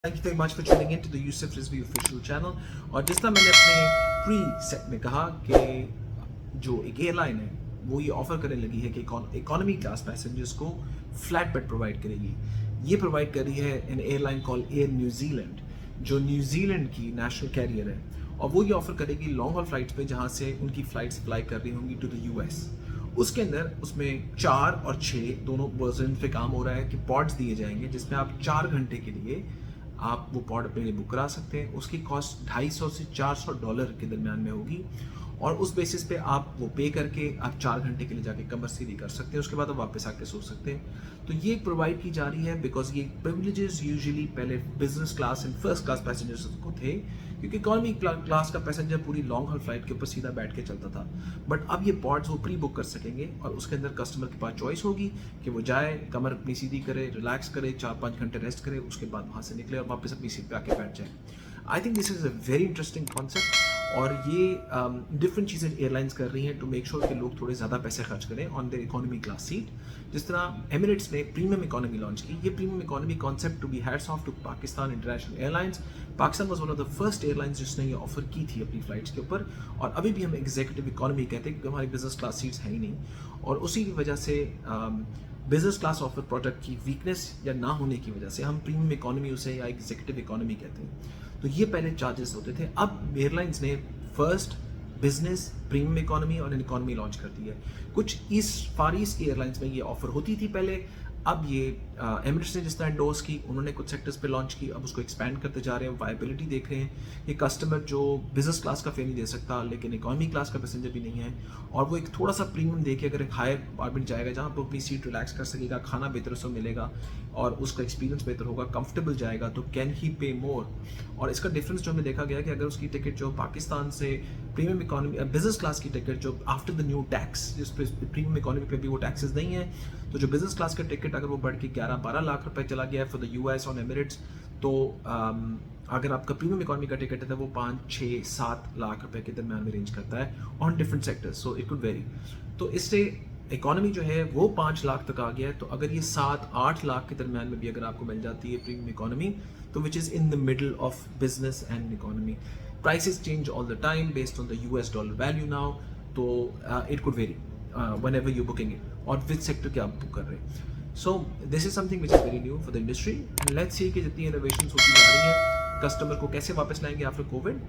Thank you very much for tuning in to the Yusuf Rizvi official channel। और जिस तरह मैंने अपने प्री सेट में कहा कि जो एक एयरलाइन है वो ये ऑफर करने लगी है कि इकोनॉमी क्लास पैसेंजर्स को फ्लैट बेड प्रोवाइड करेगी। ये प्रोवाइड कर रही है N airline call air New Zealand, जो न्यूजीलैंड की नेशनल कैरियर है, और वो ये ऑफर करेगी लॉन्ग हॉल फ्लाइट्स पे जहाँ से उनकी फ्लाइट्स फ्लाई कर रही होंगी टू द यूएस। उसके अंदर उसमें 4 और 6 दोनों वर्जन पे काम हो रहा है कि पॉड्स दिए जाएंगे जिसमें आप 4 घंटे के लिए आप वो पॉड अपने लिए बुक करा सकते हैं। उसकी कॉस्ट $250 से $400 के दरमियान में होगी, और उस बेसिस पे आप वो पे करके आप 4 घंटे के लिए जाके कमर सीधी कर सकते हैं। उसके बाद आप वापस आके सो सकते हैं। तो ये प्रोवाइड की जा रही है बिकॉज ये प्रिविलेजेस यूजुअली पहले business class and first class passengers को थे, क्योंकि इकोनॉमी क्लास का पैसेंजर पूरी लॉन्ग हॉल फ्लाइट के ऊपर सीधा बैठ के चलता था। बट अब ये पॉड्स वो प्री बुक कर सकेंगे और उसके अंदर कस्टमर के पास चॉइस होगी कि वो जाए, कमर अपनी सीधी करे, रिलैक्स करे, 4-5 घंटे रेस्ट करे, उसके बाद वहाँ से निकले और वापस अपनी सीट पे आके बैठ जाए। I think this is a very interesting concept, और ये डिफरेंट चीज़ें एयरलाइंस कर रही हैं टू मेक श्योर कि लोग थोड़े ज़्यादा पैसे खर्च करें on their economy class seat. जिस तरह एमिरेट्स ने प्रीमियम इकोनॉमी लॉन्च की, ये premium economy concept to be hats off to Pakistan International Airlines. Pakistan was one of the first airlines जिसने ये ऑफर की थी अपनी फ्लाइट्स के ऊपर, और अभी भी हम एग्जीक्यूटिव इकोनॉमी कहते हैं क्योंकि हमारी बिजनेस क्लास सीट्स है ही नहीं, और उसी की वजह से बिजनेस क्लास ऑफर प्रोडक्ट की वीकनेस या ना होने की वजह से हम प्रीमियम इकोनॉमी उसे या एग्जीक्यूटिव इकोनॉमी कहते हैं। तो ये पहले चार्जेस होते थे। अब एयरलाइंस ने फर्स्ट, बिजनेस, प्रीमियम इकोनॉमी और इकोनॉमी लॉन्च कर दी है। कुछ फार ईस्ट की एयरलाइंस में ये ऑफर होती थी पहले, अब ये एमिरेट्स ने जिस तरह एंडोर्स की, उन्होंने कुछ सेक्टर्स पे लॉन्च की, अब उसको एक्सपैंड करते जा रहे हैं, वायबिलिटी देख रहे हैं कि कस्टमर जो बिजनेस क्लास का फेयर नहीं दे सकता लेकिन इकोनॉमी क्लास का पैसेंजर भी नहीं है, और वो एक थोड़ा सा प्रीमियम देके अगर एक हायर अपार्टमेंट जाएगा जहाँ पर अपनी सीट रिलैक्स कर सकेगा, खाना बेहतर उसको मिलेगा और उसका एक्सपीरियंस बेहतर होगा, कंफर्टेबल जाएगा, तो कैन ही पे मोर। और इसका डिफरेंस जो हमें देखा गया कि अगर उसकी टिकट जो पाकिस्तान से प्रीमियम इकोनॉमी बिजनेस क्लास की टिकट जो आफ्टर द न्यू टैक्स, जिस पे प्रीमियम इकोनॉमी पे भी वो टैक्सेस नहीं है, तो जो बिजनेस क्लास का टिकट अगर वो बढ़ के 11-12 लाख रुपए चला गया है for the US on Emirates, तो अगर आपका प्रीमियम इकोनॉमी का टिकट है तो वो 5-6-7 लाख रुपए के दरमियान में रेंज करता है on different sectors, so it could very. तो इससे इकोनॉमी जो है वो 5 लाख तक आ गया है। तो अगर ये 7-8 लाख के दरमियान में भी अगर आपको मिल जाती है प्रीमियम इकोनॉमी, तो which is in the middle of business and economy. Prices change all the time based on the US dollar value now, तो it could vary whenever you're booking it, और which sector के आप book कर रहे हैं। So this is something which is very new for the industry, and let's see कि जितनी innovations होती जा रही है, कस्टमर को कैसे वापस लाएंगे आफ्टर कोविड।